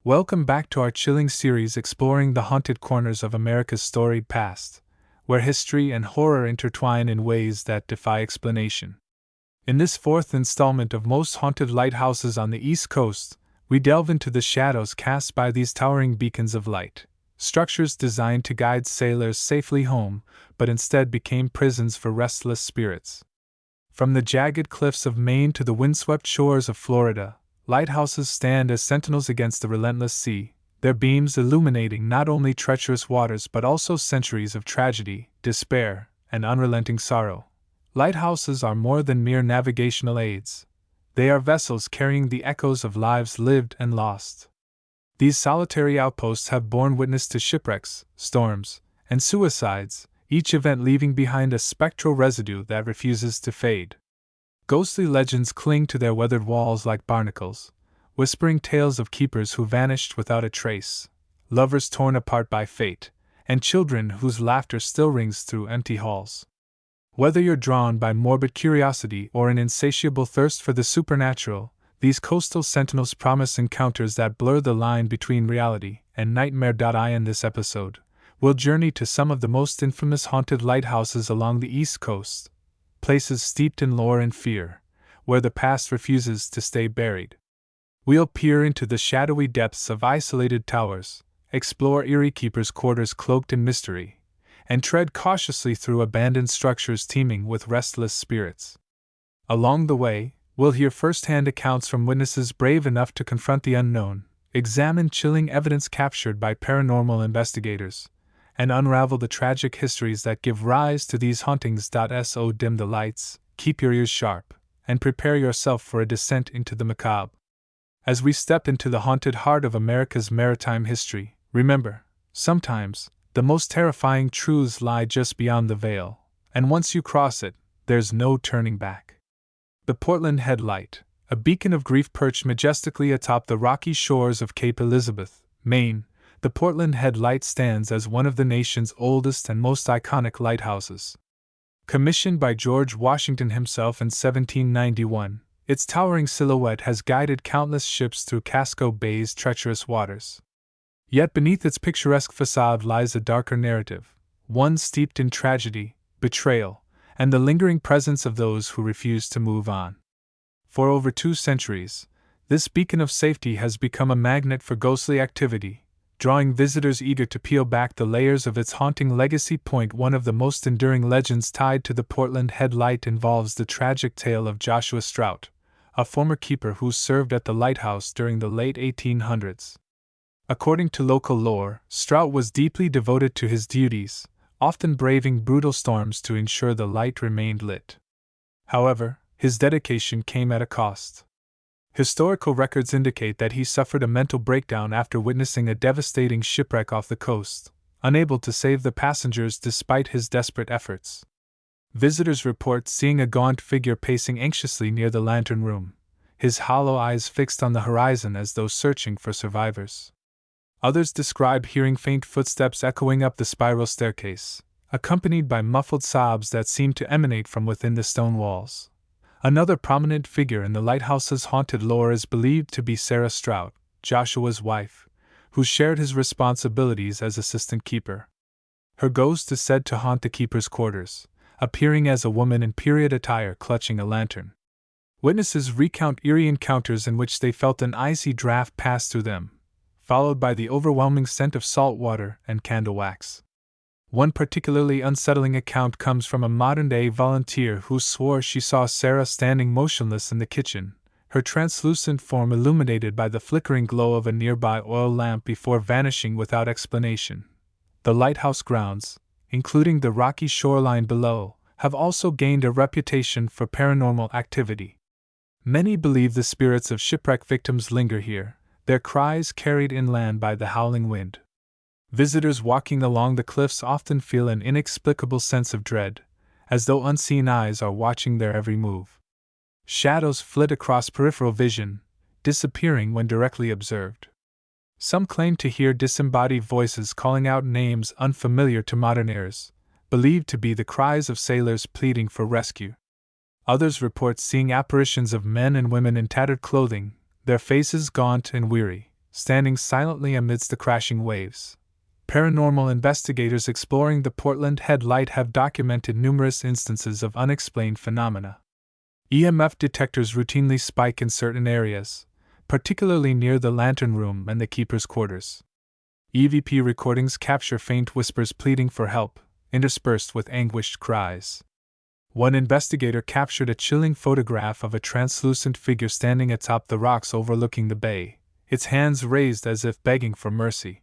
Welcome back to our chilling series exploring the haunted corners of America's storied past, where history and horror intertwine in ways that defy explanation. In this fourth installment of Most Haunted Lighthouses on the East Coast, we delve into the shadows cast by these towering beacons of light, structures designed to guide sailors safely home, but instead became prisons for restless spirits. From the jagged cliffs of Maine to the windswept shores of Florida, lighthouses stand as sentinels against the relentless sea, their beams illuminating not only treacherous waters but also centuries of tragedy, despair, and unrelenting sorrow. Lighthouses are more than mere navigational aids. They are vessels carrying the echoes of lives lived and lost. These solitary outposts have borne witness to shipwrecks, storms, and suicides, each event leaving behind a spectral residue that refuses to fade. Ghostly legends cling to their weathered walls like barnacles, whispering tales of keepers who vanished without a trace, lovers torn apart by fate, and children whose laughter still rings through empty halls. Whether you're drawn by morbid curiosity or an insatiable thirst for the supernatural, these coastal sentinels promise encounters that blur the line between reality and nightmare. In this episode, we'll journey to some of the most infamous haunted lighthouses along the East Coast, places steeped in lore and fear, where the past refuses to stay buried. We'll peer into the shadowy depths of isolated towers, explore eerie keepers' quarters cloaked in mystery, and tread cautiously through abandoned structures teeming with restless spirits. Along the way, we'll hear first-hand accounts from witnesses brave enough to confront the unknown, examine chilling evidence captured by paranormal investigators, and unravel the tragic histories that give rise to these hauntings. So dim the lights, keep your ears sharp, and prepare yourself for a descent into the macabre. As we step into the haunted heart of America's maritime history, remember, sometimes, the most terrifying truths lie just beyond the veil, and once you cross it, there's no turning back. The Portland Head Light, a beacon of grief perched majestically atop the rocky shores of Cape Elizabeth, Maine. The Portland Head Light stands as one of the nation's oldest and most iconic lighthouses. Commissioned by George Washington himself in 1791, its towering silhouette has guided countless ships through Casco Bay's treacherous waters. Yet beneath its picturesque facade lies a darker narrative, one steeped in tragedy, betrayal, and the lingering presence of those who refuse to move on. For over 2 centuries, this beacon of safety has become a magnet for ghostly activity, drawing visitors eager to peel back the layers of its haunting legacy. One of the most enduring legends tied to the Portland Head Light involves the tragic tale of Joshua Strout, a former keeper who served at the lighthouse during the late 1800s. According to local lore, Strout was deeply devoted to his duties, often braving brutal storms to ensure the light remained lit. However, his dedication came at a cost. Historical records indicate that he suffered a mental breakdown after witnessing a devastating shipwreck off the coast, unable to save the passengers despite his desperate efforts. Visitors report seeing a gaunt figure pacing anxiously near the lantern room, his hollow eyes fixed on the horizon as though searching for survivors. Others describe hearing faint footsteps echoing up the spiral staircase, accompanied by muffled sobs that seemed to emanate from within the stone walls. Another prominent figure in the lighthouse's haunted lore is believed to be Sarah Strout, Joshua's wife, who shared his responsibilities as assistant keeper. Her ghost is said to haunt the keeper's quarters, appearing as a woman in period attire clutching a lantern. Witnesses recount eerie encounters in which they felt an icy draft pass through them, followed by the overwhelming scent of salt water and candle wax. One particularly unsettling account comes from a modern-day volunteer who swore she saw Sarah standing motionless in the kitchen, her translucent form illuminated by the flickering glow of a nearby oil lamp before vanishing without explanation. The lighthouse grounds, including the rocky shoreline below, have also gained a reputation for paranormal activity. Many believe the spirits of shipwreck victims linger here, their cries carried inland by the howling wind. Visitors walking along the cliffs often feel an inexplicable sense of dread, as though unseen eyes are watching their every move. Shadows flit across peripheral vision, disappearing when directly observed. Some claim to hear disembodied voices calling out names unfamiliar to modern ears, believed to be the cries of sailors pleading for rescue. Others report seeing apparitions of men and women in tattered clothing, their faces gaunt and weary, standing silently amidst the crashing waves. Paranormal investigators exploring the Portland Head Light have documented numerous instances of unexplained phenomena. EMF detectors routinely spike in certain areas, particularly near the lantern room and the keeper's quarters. EVP recordings capture faint whispers pleading for help, interspersed with anguished cries. One investigator captured a chilling photograph of a translucent figure standing atop the rocks overlooking the bay, its hands raised as if begging for mercy.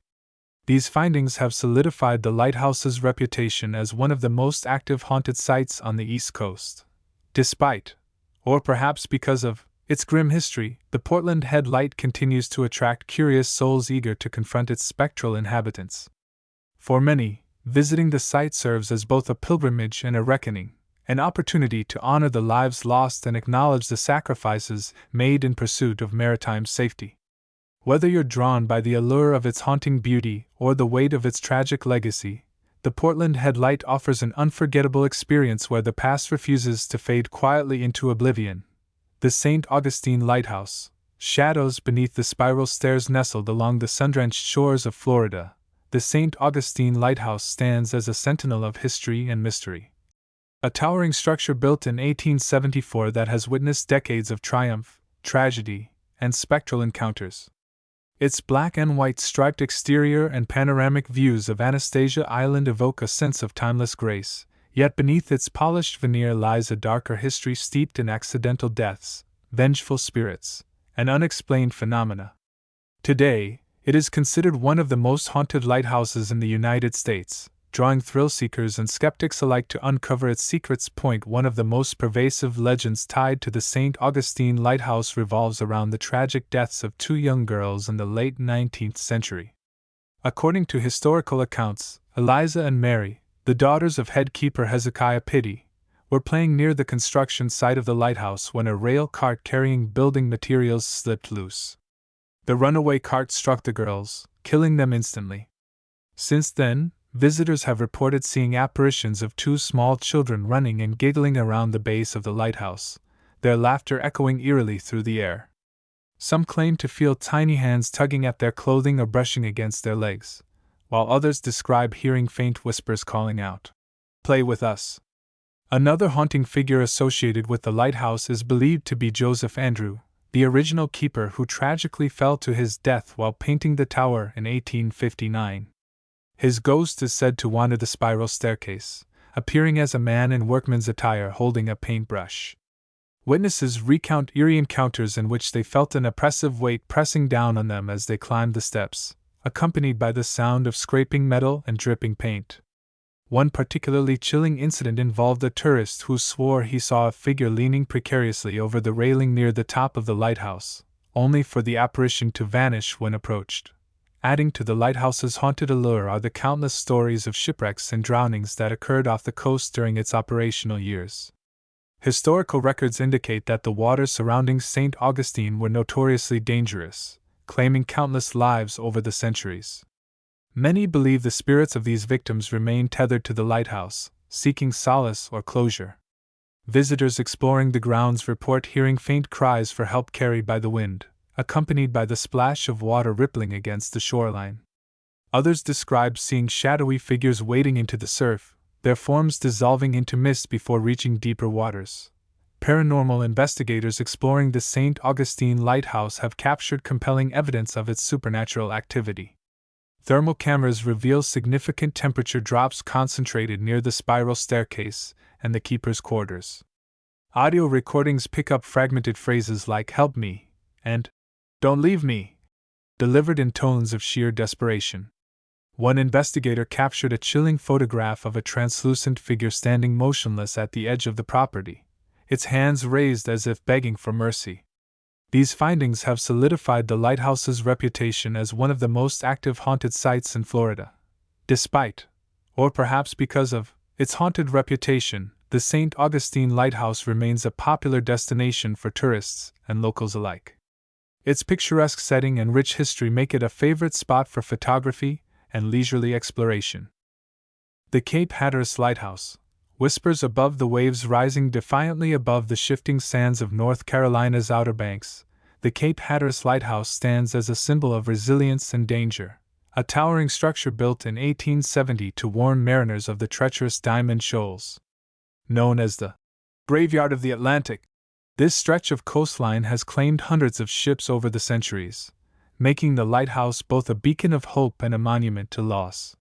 These findings have solidified the lighthouse's reputation as one of the most active haunted sites on the East Coast. Despite, or perhaps because of, its grim history, the Portland Head Light continues to attract curious souls eager to confront its spectral inhabitants. For many, visiting the site serves as both a pilgrimage and a reckoning, an opportunity to honor the lives lost and acknowledge the sacrifices made in pursuit of maritime safety. Whether you're drawn by the allure of its haunting beauty or the weight of its tragic legacy, the Portland Head Light offers an unforgettable experience where the past refuses to fade quietly into oblivion. The St. Augustine Lighthouse, shadows beneath the spiral stairs nestled along the sun-drenched shores of Florida. The St. Augustine Lighthouse stands as a sentinel of history and mystery. A towering structure built in 1874 that has witnessed decades of triumph, tragedy, and spectral encounters. Its black and white striped exterior and panoramic views of Anastasia Island evoke a sense of timeless grace, yet beneath its polished veneer lies a darker history steeped in accidental deaths, vengeful spirits, and unexplained phenomena. Today, it is considered one of the most haunted lighthouses in the United States, drawing thrill-seekers and skeptics alike to uncover its secrets. One of the most pervasive legends tied to the St. Augustine Lighthouse revolves around the tragic deaths of two young girls in the late 19th century. According to historical accounts, Eliza and Mary, the daughters of head keeper Hezekiah Pitty, were playing near the construction site of the lighthouse when a rail cart carrying building materials slipped loose. The runaway cart struck the girls, killing them instantly. Since then, visitors have reported seeing apparitions of two small children running and giggling around the base of the lighthouse, their laughter echoing eerily through the air. Some claim to feel tiny hands tugging at their clothing or brushing against their legs, while others describe hearing faint whispers calling out, "Play with us." Another haunting figure associated with the lighthouse is believed to be Joseph Andrew, the original keeper who tragically fell to his death while painting the tower in 1859. His ghost is said to wander the spiral staircase, appearing as a man in workman's attire holding a paintbrush. Witnesses recount eerie encounters in which they felt an oppressive weight pressing down on them as they climbed the steps, accompanied by the sound of scraping metal and dripping paint. One particularly chilling incident involved a tourist who swore he saw a figure leaning precariously over the railing near the top of the lighthouse, only for the apparition to vanish when approached. Adding to the lighthouse's haunted allure are the countless stories of shipwrecks and drownings that occurred off the coast during its operational years. Historical records indicate that the waters surrounding St. Augustine were notoriously dangerous, claiming countless lives over the centuries. Many believe the spirits of these victims remain tethered to the lighthouse, seeking solace or closure. Visitors exploring the grounds report hearing faint cries for help carried by the wind, accompanied by the splash of water rippling against the shoreline. Others describe seeing shadowy figures wading into the surf, their forms dissolving into mist before reaching deeper waters. Paranormal investigators exploring the St. Augustine Lighthouse have captured compelling evidence of its supernatural activity. Thermal cameras reveal significant temperature drops concentrated near the spiral staircase and the keeper's quarters. Audio recordings pick up fragmented phrases like "help me" and "don't leave me," delivered in tones of sheer desperation. One investigator captured a chilling photograph of a translucent figure standing motionless at the edge of the property, its hands raised as if begging for mercy. These findings have solidified the lighthouse's reputation as one of the most active haunted sites in Florida. Despite, or perhaps because of, its haunted reputation, the St. Augustine Lighthouse remains a popular destination for tourists and locals alike. Its picturesque setting and rich history make it a favorite spot for photography and leisurely exploration. The Cape Hatteras Lighthouse whispers above the waves rising defiantly above the shifting sands of North Carolina's Outer Banks. the Cape Hatteras Lighthouse stands as a symbol of resilience and danger, a towering structure built in 1870 to warn mariners of the treacherous Diamond Shoals. Known as the Graveyard of the Atlantic, this stretch of coastline has claimed hundreds of ships over the centuries, making the lighthouse both a beacon of hope and a monument to loss.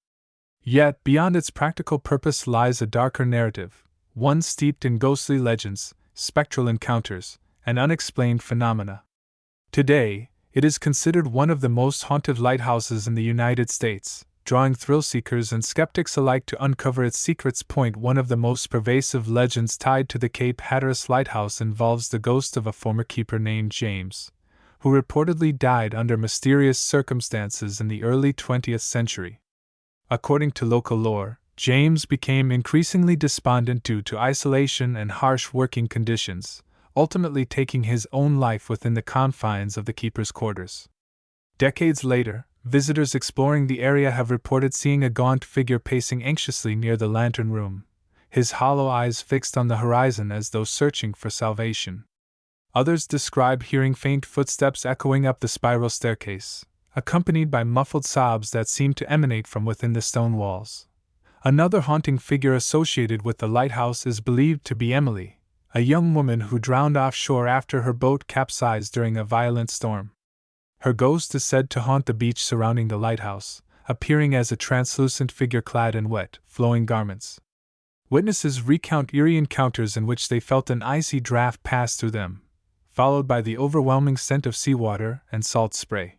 Yet, beyond its practical purpose lies a darker narrative, one steeped in ghostly legends, spectral encounters, and unexplained phenomena. Today, it is considered one of the most haunted lighthouses in the United States, drawing thrill-seekers and skeptics alike to uncover its secrets. One of the most pervasive legends tied to the Cape Hatteras Lighthouse involves the ghost of a former keeper named James, who reportedly died under mysterious circumstances in the early 20th century. According to local lore, James became increasingly despondent due to isolation and harsh working conditions, ultimately taking his own life within the confines of the keeper's quarters. Decades later, visitors exploring the area have reported seeing a gaunt figure pacing anxiously near the lantern room, his hollow eyes fixed on the horizon as though searching for salvation. Others describe hearing faint footsteps echoing up the spiral staircase, accompanied by muffled sobs that seem to emanate from within the stone walls. Another haunting figure associated with the lighthouse is believed to be Emily, a young woman who drowned offshore after her boat capsized during a violent storm. Her ghost is said to haunt the beach surrounding the lighthouse, appearing as a translucent figure clad in wet, flowing garments. Witnesses recount eerie encounters in which they felt an icy draft pass through them, followed by the overwhelming scent of seawater and salt spray.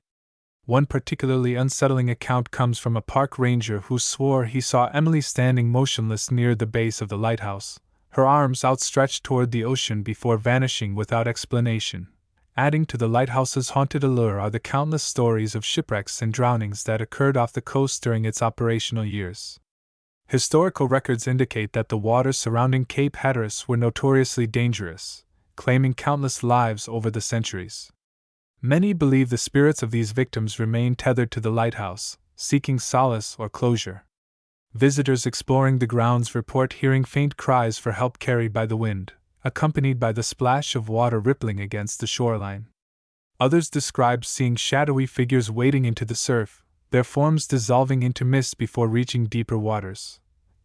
One particularly unsettling account comes from a park ranger who swore he saw Emily standing motionless near the base of the lighthouse, her arms outstretched toward the ocean before vanishing without explanation. Adding to the lighthouse's haunted allure are the countless stories of shipwrecks and drownings that occurred off the coast during its operational years. Historical records indicate that the waters surrounding Cape Hatteras were notoriously dangerous, claiming countless lives over the centuries. Many believe the spirits of these victims remain tethered to the lighthouse, seeking solace or closure. Visitors exploring the grounds report hearing faint cries for help carried by the wind, accompanied by the splash of water rippling against the shoreline. Others describe seeing shadowy figures wading into the surf, their forms dissolving into mist before reaching deeper waters.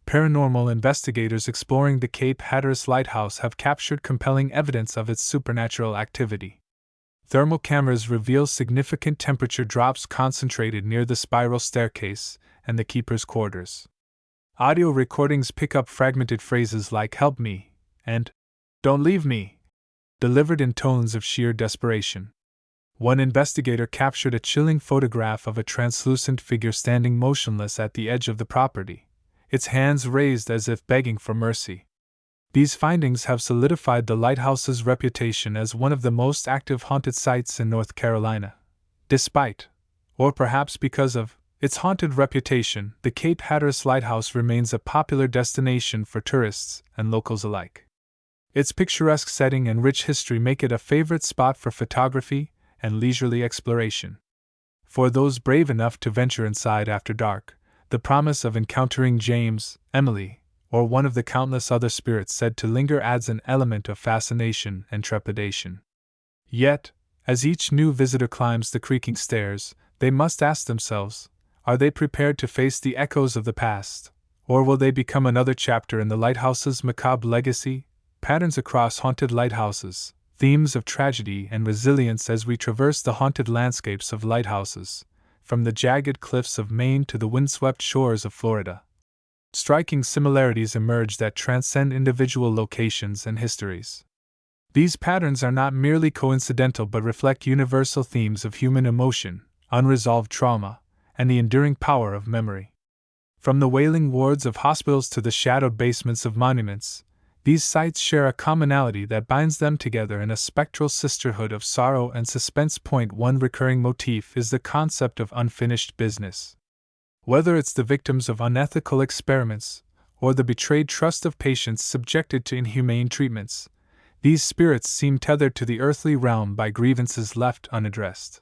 Paranormal investigators exploring the Cape Hatteras Lighthouse have captured compelling evidence of its supernatural activity. Thermal cameras reveal significant temperature drops concentrated near the spiral staircase and the keeper's quarters. Audio recordings pick up fragmented phrases like "help me" and "don't leave me," delivered in tones of sheer desperation. One investigator captured a chilling photograph of a translucent figure standing motionless at the edge of the property, its hands raised as if begging for mercy. These findings have solidified the lighthouse's reputation as one of the most active haunted sites in North Carolina. Despite, or perhaps because of, its haunted reputation, the Cape Hatteras Lighthouse remains a popular destination for tourists and locals alike. Its picturesque setting and rich history make it a favorite spot for photography and leisurely exploration. For those brave enough to venture inside after dark, the promise of encountering James, Emily, or one of the countless other spirits said to linger adds an element of fascination and trepidation. Yet, as each new visitor climbs the creaking stairs, they must ask themselves, are they prepared to face the echoes of the past, or will they become another chapter in the lighthouse's macabre legacy? Patterns across haunted lighthouses, themes of tragedy and resilience as we traverse the haunted landscapes of lighthouses, from the jagged cliffs of Maine to the windswept shores of Florida. Striking similarities emerge that transcend individual locations and histories. These patterns are not merely coincidental but reflect universal themes of human emotion, unresolved trauma, and the enduring power of memory. From the wailing wards of hospitals to the shadowed basements of monuments, these sites share a commonality that binds them together in a spectral sisterhood of sorrow and suspense. One recurring motif is the concept of unfinished business. Whether it's the victims of unethical experiments, or the betrayed trust of patients subjected to inhumane treatments, these spirits seem tethered to the earthly realm by grievances left unaddressed.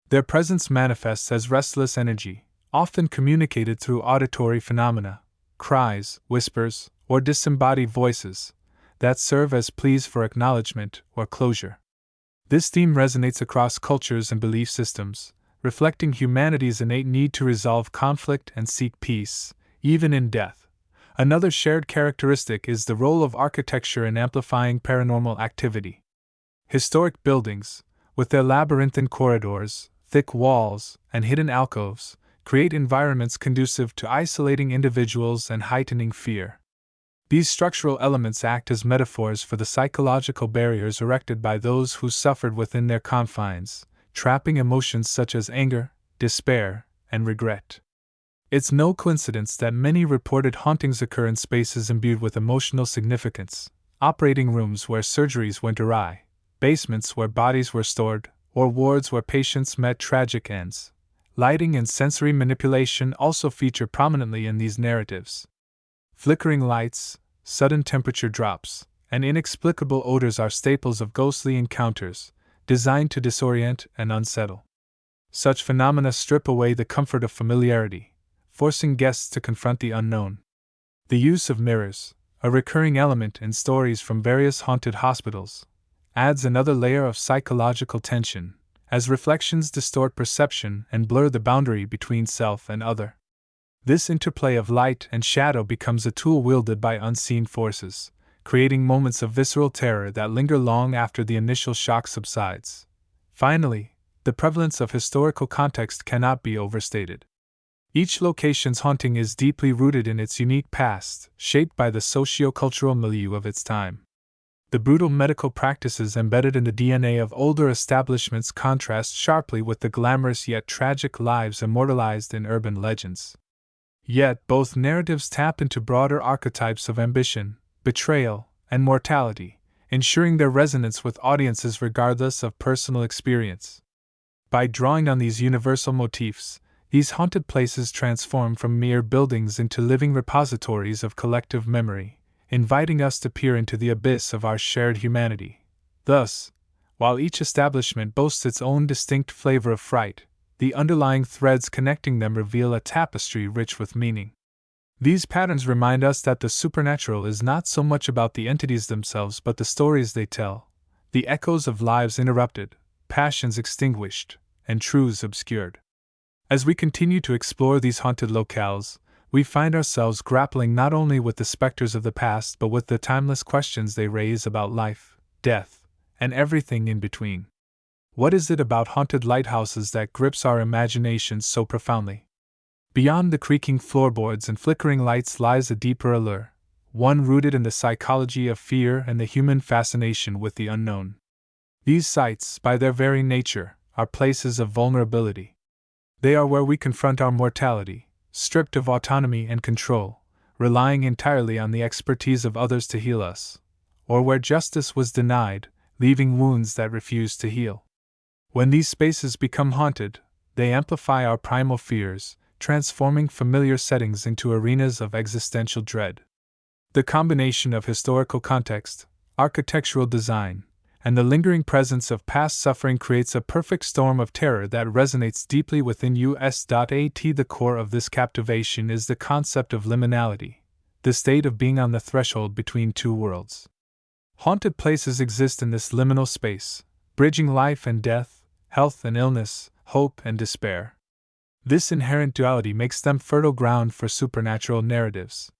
Their presence manifests as restless energy, often communicated through auditory phenomena, cries, whispers, or disembodied voices, that serve as pleas for acknowledgement or closure. This theme resonates across cultures and belief systems, reflecting humanity's innate need to resolve conflict and seek peace, even in death. Another shared characteristic is the role of architecture in amplifying paranormal activity. Historic buildings, with their labyrinthine corridors, thick walls, and hidden alcoves, create environments conducive to isolating individuals and heightening fear. These structural elements act as metaphors for the psychological barriers erected by those who suffered within their confines, trapping emotions such as anger, despair, and regret. It's no coincidence that many reported hauntings occur in spaces imbued with emotional significance: operating rooms where surgeries went awry, basements where bodies were stored, or wards where patients met tragic ends. Lighting and sensory manipulation also feature prominently in these narratives. Flickering lights, sudden temperature drops, and inexplicable odors are staples of ghostly encounters, designed to disorient and unsettle. Such phenomena strip away the comfort of familiarity, forcing guests to confront the unknown. The use of mirrors, a recurring element in stories from various haunted hospitals, adds another layer of psychological tension, as reflections distort perception and blur the boundary between self and other. This interplay of light and shadow becomes a tool wielded by unseen forces, creating moments of visceral terror that linger long after the initial shock subsides. Finally, the prevalence of historical context cannot be overstated. Each location's haunting is deeply rooted in its unique past, shaped by the socio-cultural milieu of its time. The brutal medical practices embedded in the DNA of older establishments contrast sharply with the glamorous yet tragic lives immortalized in urban legends. Yet both narratives tap into broader archetypes of ambition, betrayal, and mortality, ensuring their resonance with audiences regardless of personal experience. By drawing on these universal motifs, these haunted places transform from mere buildings into living repositories of collective memory, inviting us to peer into the abyss of our shared humanity. Thus, while each establishment boasts its own distinct flavor of fright, the underlying threads connecting them reveal a tapestry rich with meaning. These patterns remind us that the supernatural is not so much about the entities themselves but the stories they tell, the echoes of lives interrupted, passions extinguished, and truths obscured. As we continue to explore these haunted locales, we find ourselves grappling not only with the specters of the past but with the timeless questions they raise about life, death, and everything in between. What is it about haunted lighthouses that grips our imaginations so profoundly? Beyond the creaking floorboards and flickering lights lies a deeper allure, one rooted in the psychology of fear and the human fascination with the unknown. These sites, by their very nature, are places of vulnerability. They are where we confront our mortality, stripped of autonomy and control, relying entirely on the expertise of others to heal us, or where justice was denied, leaving wounds that refuse to heal. When these spaces become haunted, they amplify our primal fears, transforming familiar settings into arenas of existential dread. The combination of historical context, architectural design, and the lingering presence of past suffering creates a perfect storm of terror that resonates deeply within us. The core of this captivation is the concept of liminality, the state of being on the threshold between two worlds. Haunted places exist in this liminal space, bridging life and death, health and illness, hope and despair. This inherent duality makes them fertile ground for supernatural narratives.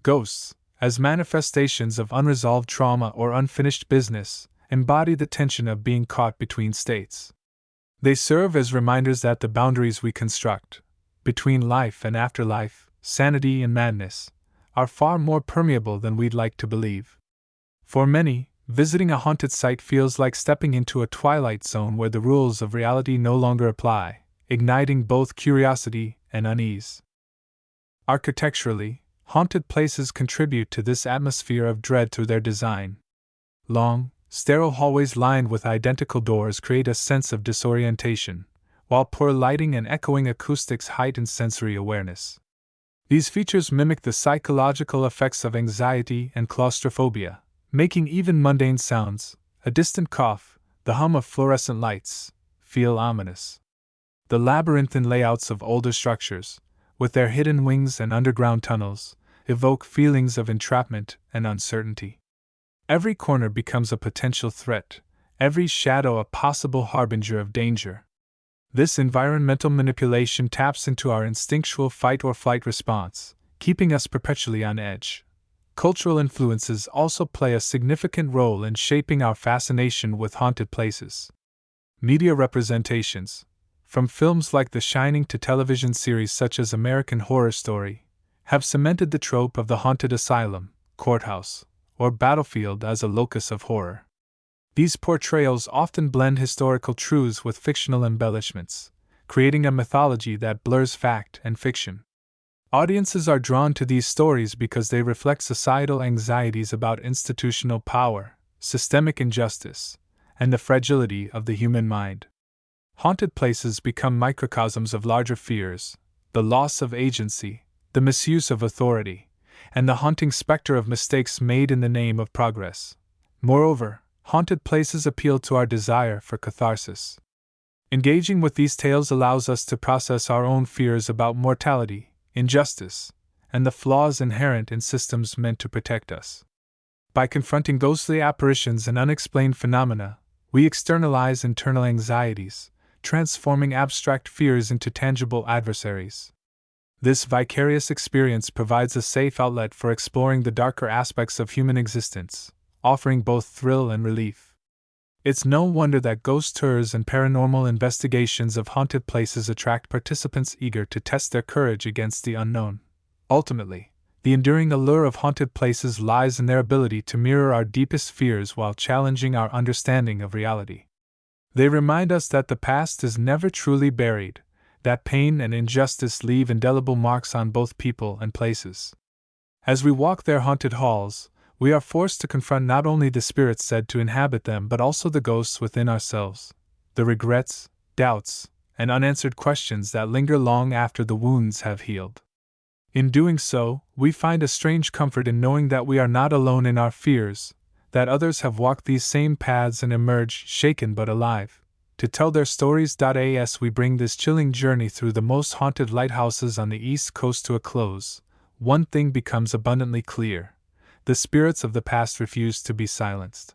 Ghosts, as manifestations of unresolved trauma or unfinished business, embody the tension of being caught between states. They serve as reminders that the boundaries we construct, between life and afterlife, sanity and madness, are far more permeable than we'd like to believe. For many, visiting a haunted site feels like stepping into a twilight zone where the rules of reality no longer apply, igniting both curiosity and unease. Architecturally, haunted places contribute to this atmosphere of dread through their design. Long, sterile hallways lined with identical doors create a sense of disorientation, while poor lighting and echoing acoustics heighten sensory awareness. These features mimic the psychological effects of anxiety and claustrophobia, making even mundane sounds, a distant cough, the hum of fluorescent lights, feel ominous. The labyrinthine layouts of older structures, with their hidden wings and underground tunnels, evoke feelings of entrapment and uncertainty. Every corner becomes a potential threat, every shadow a possible harbinger of danger. This environmental manipulation taps into our instinctual fight or flight response, keeping us perpetually on edge. Cultural influences also play a significant role in shaping our fascination with haunted places. Media representations, from films like The Shining to television series such as American Horror Story, have cemented the trope of the haunted asylum, courthouse, or battlefield as a locus of horror. These portrayals often blend historical truths with fictional embellishments, creating a mythology that blurs fact and fiction. Audiences are drawn to these stories because they reflect societal anxieties about institutional power, systemic injustice, and the fragility of the human mind. Haunted places become microcosms of larger fears: the loss of agency, the misuse of authority, and the haunting specter of mistakes made in the name of progress. Moreover, haunted places appeal to our desire for catharsis. Engaging with these tales allows us to process our own fears about mortality, injustice, and the flaws inherent in systems meant to protect us. By confronting ghostly apparitions and unexplained phenomena, we externalize internal anxieties, transforming abstract fears into tangible adversaries. This vicarious experience provides a safe outlet for exploring the darker aspects of human existence, offering both thrill and relief. It's no wonder that ghost tours and paranormal investigations of haunted places attract participants eager to test their courage against the unknown. Ultimately, the enduring allure of haunted places lies in their ability to mirror our deepest fears while challenging our understanding of reality. They remind us that the past is never truly buried, that pain and injustice leave indelible marks on both people and places. As we walk their haunted halls, we are forced to confront not only the spirits said to inhabit them but also the ghosts within ourselves, the regrets, doubts, and unanswered questions that linger long after the wounds have healed. In doing so, we find a strange comfort in knowing that we are not alone in our fears, that others have walked these same paths and emerged shaken but alive, to tell their stories. As we bring this chilling journey through the most haunted lighthouses on the East Coast to a close, one thing becomes abundantly clear: the spirits of the past refuse to be silenced.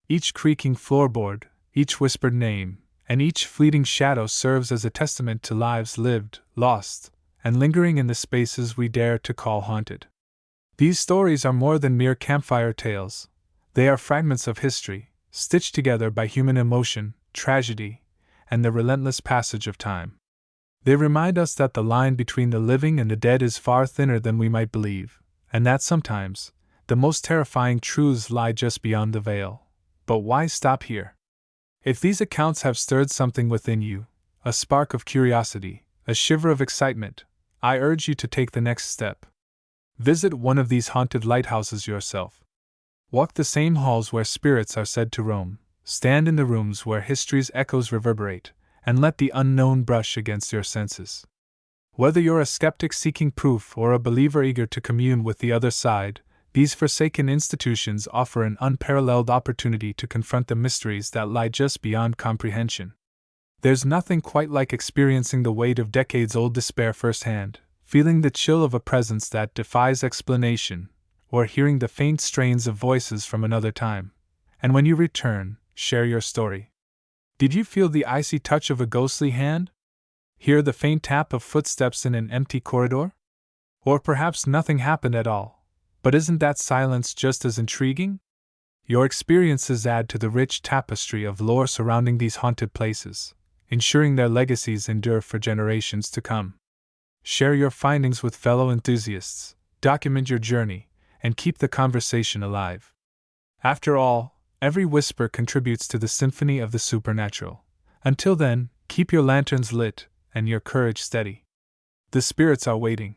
Each creaking floorboard, each whispered name, and each fleeting shadow serves as a testament to lives lived, lost, and lingering in the spaces we dare to call haunted. These stories are more than mere campfire tales. They are fragments of history, stitched together by human emotion, tragedy, and the relentless passage of time. They remind us that the line between the living and the dead is far thinner than we might believe, and that sometimes the most terrifying truths lie just beyond the veil. But why stop here? If these accounts have stirred something within you, a spark of curiosity, a shiver of excitement, I urge you to take the next step. Visit one of these haunted lighthouses yourself. Walk the same halls where spirits are said to roam, stand in the rooms where history's echoes reverberate, and let the unknown brush against your senses. Whether you're a skeptic seeking proof or a believer eager to commune with the other side, these forsaken institutions offer an unparalleled opportunity to confront the mysteries that lie just beyond comprehension. There's nothing quite like experiencing the weight of decades-old despair firsthand, feeling the chill of a presence that defies explanation, or hearing the faint strains of voices from another time. And when you return, share your story. Did you feel the icy touch of a ghostly hand? Hear the faint tap of footsteps in an empty corridor? Or perhaps nothing happened at all. But isn't that silence just as intriguing? Your experiences add to the rich tapestry of lore surrounding these haunted places, ensuring their legacies endure for generations to come. Share your findings with fellow enthusiasts, document your journey, and keep the conversation alive. After all, every whisper contributes to the symphony of the supernatural. Until then, keep your lanterns lit and your courage steady. The spirits are waiting.